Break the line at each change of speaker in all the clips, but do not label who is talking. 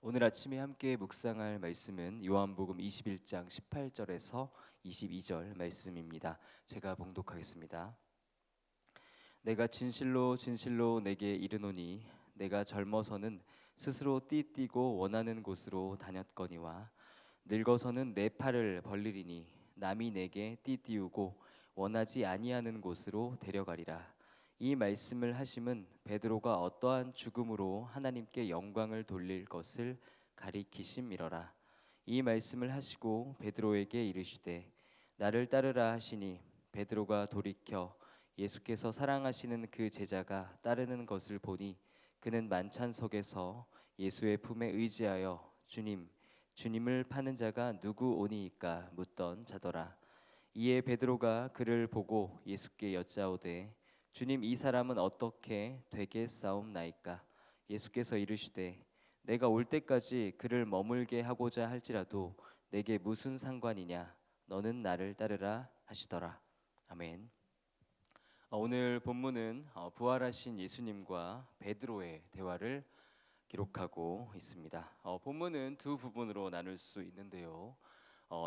오늘 아침에 함께 묵상할 말씀은 요한복음 21장 18절에서 22절 말씀입니다. 제가 봉독하겠습니다. 내가 진실로 진실로 내게 이르노니 내가 젊어서는 스스로 띠띠고 원하는 곳으로 다녔거니와 늙어서는 내 팔을 벌리리니 남이 내게 띠띠우고 원하지 아니하는 곳으로 데려가리라. 이 말씀을 하심은 베드로가 어떠한 죽음으로 하나님께 영광을 돌릴 것을 가리키심이러라. 이 말씀을 하시고 베드로에게 이르시되 나를 따르라 하시니 베드로가 돌이켜 예수께서 사랑하시는 그 제자가 따르는 것을 보니 그는 만찬석에서 예수의 품에 의지하여 주님을 파는 자가 누구 오니이까 묻던 자더라. 이에 베드로가 그를 보고 예수께 여짜오되 주님, 이 사람은 어떻게 되겠사옵나이까? 예수께서 이르시되 내가 올 때까지 그를 머물게 하고자 할지라도 내게 무슨 상관이냐? 너는 나를 따르라 하시더라. 아멘. 오늘 본문은 부활하신 예수님과 베드로의 대화를 기록하고 있습니다. 본문은 두 부분으로 나눌 수 있는데요.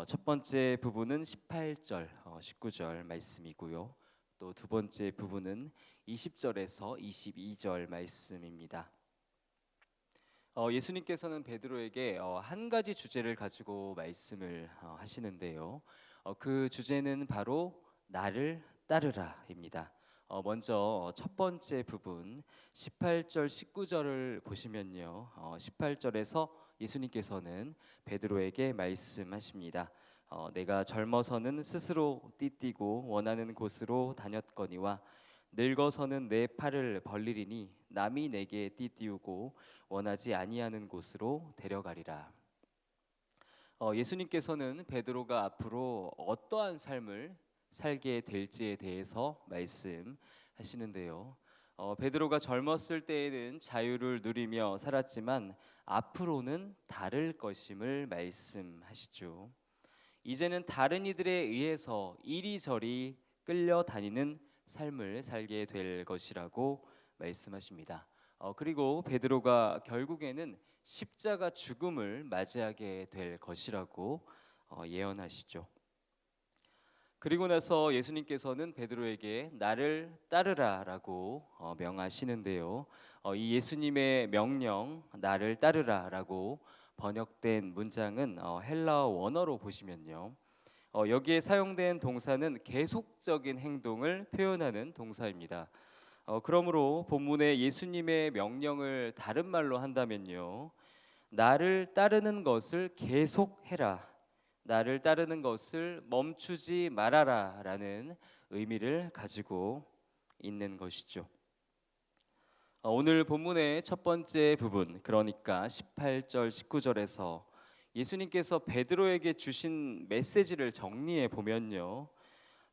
첫 번째 부분은 18절, 19절 말씀이고요. 또 두 번째 부분은 20절에서 22절 말씀입니다. 예수님께서는 베드로에게 한 가지 주제를 가지고 말씀을 하시는데요. 그 주제는 바로 나를 따르라입니다. 먼저 첫 번째 부분 18절 19절을 보시면요. 18절에서 예수님께서는 베드로에게 말씀하십니다. 내가 젊어서는 스스로 띠띠고 원하는 곳으로 다녔거니와 늙어서는 내 팔을 벌리리니 남이 내게 띠띠우고 원하지 아니하는 곳으로 데려가리라. 예수님께서는 베드로가 앞으로 어떠한 삶을 살게 될지에 대해서 말씀하시는데요. 베드로가 젊었을 때에는 자유를 누리며 살았지만 앞으로는 다를 것임을 말씀하시죠. 이제는 다른 이들에 의해서 이리저리 끌려다니는 삶을 살게 될 것이라고 말씀하십니다. 그리고 베드로가 결국에는 십자가 죽음을 맞이하게 될 것이라고 예언하시죠. 그리고 나서 예수님께서는 베드로에게 나를 따르라라고 명하시는데요. 이 예수님의 명령 나를 따르라라고 번역된 문장은 헬라어 원어로 보시면요. 여기에 사용된 동사는 계속적인 행동을 표현하는 동사입니다. 그러므로 본문의 예수님의 명령을 다른 말로 한다면요. 나를 따르는 것을 계속해라. 나를 따르는 것을 멈추지 말아라 라는 의미를 가지고 있는 것이죠. 오늘 본문의 첫 번째 부분, 그러니까 18절 19절에서 예수님께서 베드로에게 주신 메시지를 정리해 보면요.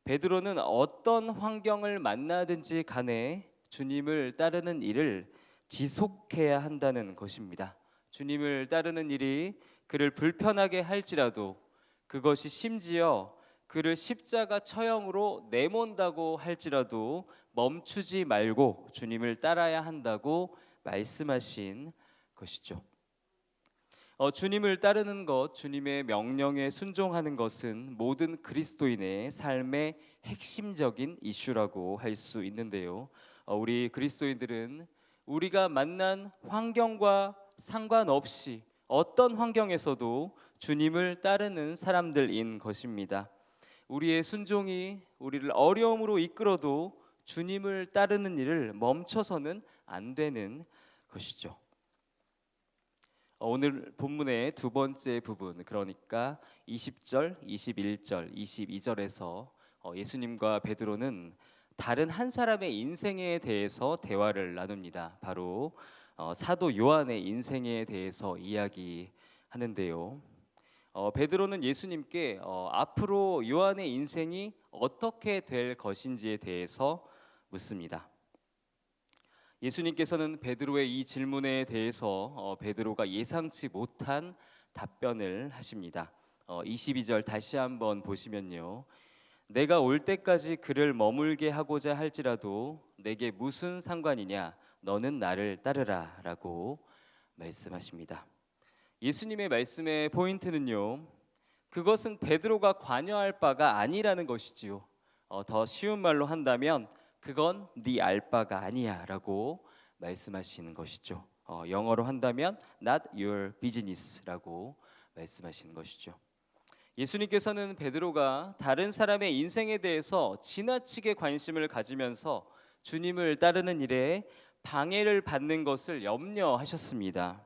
베드로는 어떤 환경을 만나든지 간에 주님을 따르는 일을 지속해야 한다는 것입니다. 주님을 따르는 일이 그를 불편하게 할지라도 그것이 심지어 그를 십자가 처형으로 내몬다고 할지라도 멈추지 말고 주님을 따라야 한다고 말씀하신 것이죠. 주님을 따르는 것, 주님의 명령에 순종하는 것은 모든 그리스도인의 삶의 핵심적인 이슈라고 할 수 있는데요. 우리 그리스도인들은 우리가 만난 환경과 상관없이 어떤 환경에서도 주님을 따르는 사람들인 것입니다. 우리의 순종이 우리를 어려움으로 이끌어도 주님을 따르는 일을 멈춰서는 안 되는 것이죠. 오늘 본문의 두 번째 부분, 그러니까 20절, 21절, 22절에서 예수님과 베드로는 다른 한 사람의 인생에 대해서 대화를 나눕니다. 바로 사도 요한의 인생에 대해서 이야기하는데요. 베드로는 예수님께 앞으로 요한의 인생이 어떻게 될 것인지에 대해서 묻습니다. 예수님께서는 베드로의 이 질문에 대해서 베드로가 예상치 못한 답변을 하십니다. 22절 다시 한번 보시면요. 내가 올 때까지 그를 머물게 하고자 할지라도 내게 무슨 상관이냐? 너는 나를 따르라 라고 말씀하십니다. 예수님의 말씀의 포인트는요, 그것은 베드로가 관여할 바가 아니라는 것이지요. 더 쉬운 말로 한다면 그건 네 알 바가 아니야라고 말씀하시는 것이죠. 영어로 한다면 not your business라고 말씀하시는 것이죠. 예수님께서는 베드로가 다른 사람의 인생에 대해서 지나치게 관심을 가지면서 주님을 따르는 일에 방해를 받는 것을 염려하셨습니다.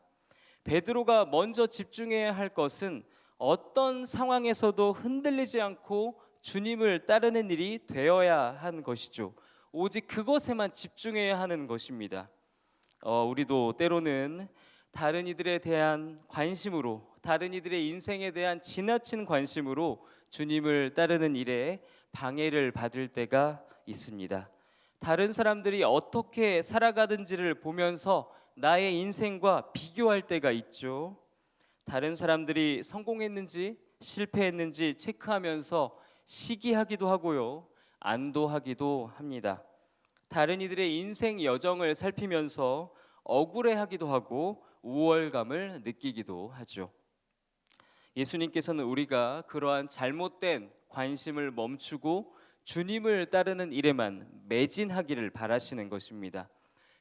베드로가 먼저 집중해야 할 것은 어떤 상황에서도 흔들리지 않고 주님을 따르는 일이 되어야 하는 것이죠. 오직 그것에만 집중해야 하는 것입니다. 우리도 때로는 다른 이들에 대한 관심으로, 다른 이들의 인생에 대한 지나친 관심으로 주님을 따르는 일에 방해를 받을 때가 있습니다. 다른 사람들이 어떻게 살아가는지를 보면서 나의 인생과 비교할 때가 있죠. 다른 사람들이 성공했는지 실패했는지 체크하면서 시기하기도 하고요, 안도하기도 합니다. 다른 이들의 인생 여정을 살피면서 억울해하기도 하고 우월감을 느끼기도 하죠. 예수님께서는 우리가 그러한 잘못된 관심을 멈추고 주님을 따르는 일에만 매진하기를 바라시는 것입니다.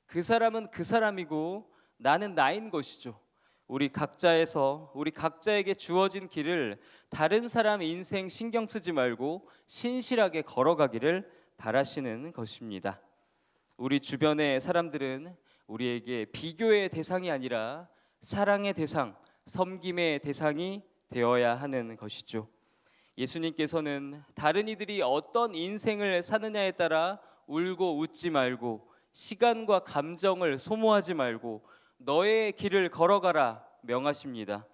그 사람은 그 사람이고 나는 나인 것이죠. 우리 각자에게 주어진 길을 다른 사람 인생 신경 쓰지 말고 신실하게 걸어가기를 바라시는 것입니다. 우리 주변의 사람들은 우리에게 비교의 대상이 아니라 사랑의 대상, 섬김의 대상이 되어야 하는 것이죠. 예수님께서는 다른 이들이 어떤 인생을 사느냐에 따라 울고 웃지 말고 시간과 감정을 소모하지 말고 너의 길을 걸어가라 명하십니다.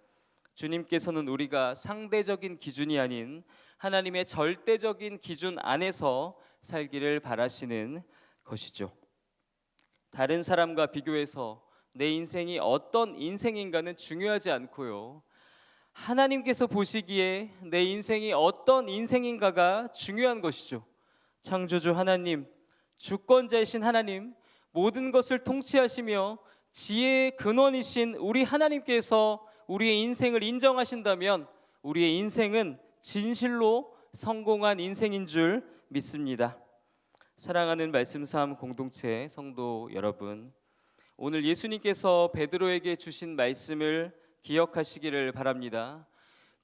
주님께서는 우리가 상대적인 기준이 아닌 하나님의 절대적인 기준 안에서 살기를 바라시는 것이죠. 다른 사람과 비교해서 내 인생이 어떤 인생인가는 중요하지 않고요, 하나님께서 보시기에 내 인생이 어떤 인생인가가 중요한 것이죠. 창조주 하나님, 주권자이신 하나님, 모든 것을 통치하시며 지혜의 근원이신 우리 하나님께서 우리의 인생을 인정하신다면 우리의 인생은 진실로 성공한 인생인 줄 믿습니다. 사랑하는 말씀 삶 공동체 성도 여러분, 오늘 예수님께서 베드로에게 주신 말씀을 기억하시기를 바랍니다.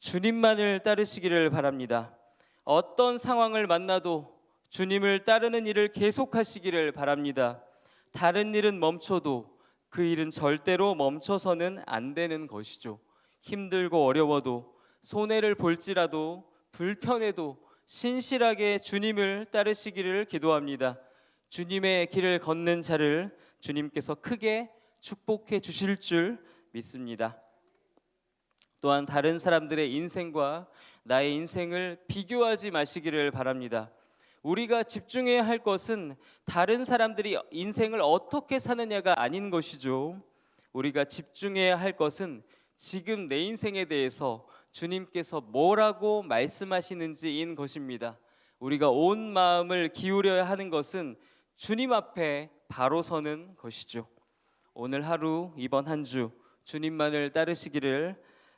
주님만을 따르시기를 바랍니다. 어떤 상황을 만나도 주님을 따르는 일을 계속하시기를 바랍니다. 다른 일은 멈춰도 그 일은 절대로 멈춰서는 안 되는 것이죠. 힘들고 어려워도, 손해를 볼지라도, 불편해도 신실하게 주님을 따르시기를 기도합니다. 주님의 길을 걷는 자를 주님께서 크게 축복해 주실 줄 믿습니다. 또한 다른 사람들의 인생과 나의 인생을 비교하지 마시기를 바랍니다. 우리가 집중해야 할 것은 다른 사람들이 인생을 어떻게 사느냐가 아닌 것이죠. 우리가 집중해야 할 것은 지금 내 인생에 대해서 주님께서 뭐라고 말씀하시는지인 것입니다. 우리가 온 마음을 기울여야 하는 것은 주님 앞에 바로 서는 것이죠. 오늘 하루, 이번 한 주 주님만을 따르시기를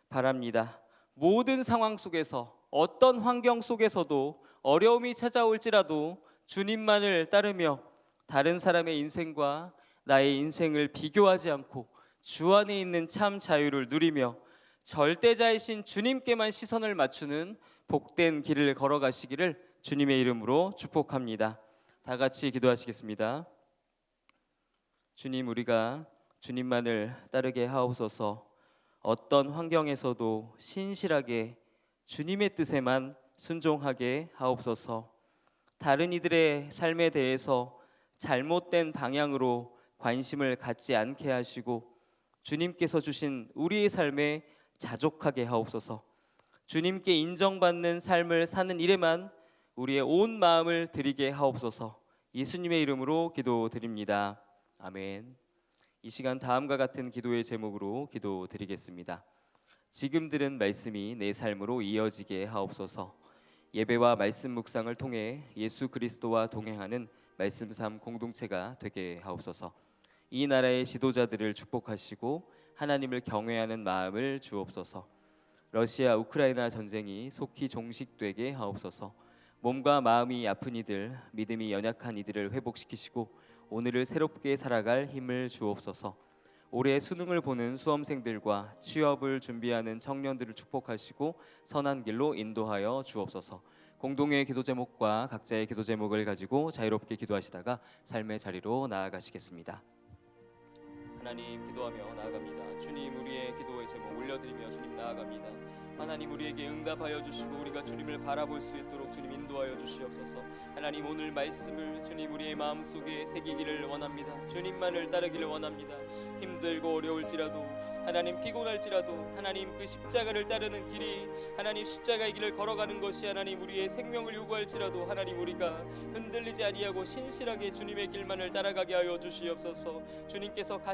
바랍니다. 모든 상황 속에서, 어떤 환경 속에서도 어려움이 찾아올지라도 주님만을 따르며 다른 사람의 인생과 나의 인생을 비교하지 않고 주 안에 있는 참 자유를 누리며 절대자이신 주님께만 시선을 맞추는 복된 길을 걸어가시기를 주님의 이름으로 축복합니다. 다 같이 기도하시겠습니다. 주님, 우리가 주님만을 따르게 하옵소서. 어떤 환경에서도 신실하게 주님의 뜻에만 순종하게 하옵소서. 다른 이들의 삶에 대해서 잘못된 방향으로 관심을 갖지 않게 하시고 주님께서 주신 우리의 삶에 자족하게 하옵소서. 주님께 인정받는 삶을 사는 일에만 우리의 온 마음을 드리게 하옵소서. 예수님의 이름으로 기도드립니다. 아멘. 이 시간 다음과 같은 기도의 제목으로 기도드리겠습니다. 지금 들은 말씀이 내 삶으로 이어지게 하옵소서. 예배와 말씀 묵상을 통해 예수 그리스도와 동행하는 말씀 삶 공동체가 되게 하옵소서. 이 나라의 지도자들을 축복하시고 하나님을 경외하는 마음을 주옵소서. 러시아 우크라이나 전쟁이 속히 종식되게 하옵소서. 몸과 마음이 아픈 이들, 믿음이 연약한 이들을 회복시키시고 오늘을 새롭게 살아갈 힘을 주옵소서. 올해 수능을 보는 수험생들과 취업을 준비하는 청년들을 축복하시고 선한 길로 인도하여 주옵소서. 공동의 기도 제목과 각자의 기도 제목을 가지고 자유롭게 기도하시다가 삶의 자리로 나아가시겠습니다. 하나님, 기도하며 나아갑니다. 주님, 우리의 기도의 제목 올려드리며 주님 나아갑니다. 하나님, 우리에게 응답하여 주시고 우리가 주님을 바라볼 수 있도록 주님 인도하여 주시옵소서. 하나님, 오늘 말씀을 주님 우리의 마음속에 새기기를 원합니다. 주님만을 따르기를 원합니다. 힘들고 어려울지라도, 하나님 피곤할지라도, 하나님 그 십자가를 따르는 길이, 하나님 십자가의 길을 걸어가는 것이 하나님 우리의 생명을 요구할지라도 하나님 우리가 흔들리지 아니하고 신실하게 주님의 길만을 따라가게 하여 주시옵소서. 주님께서 가신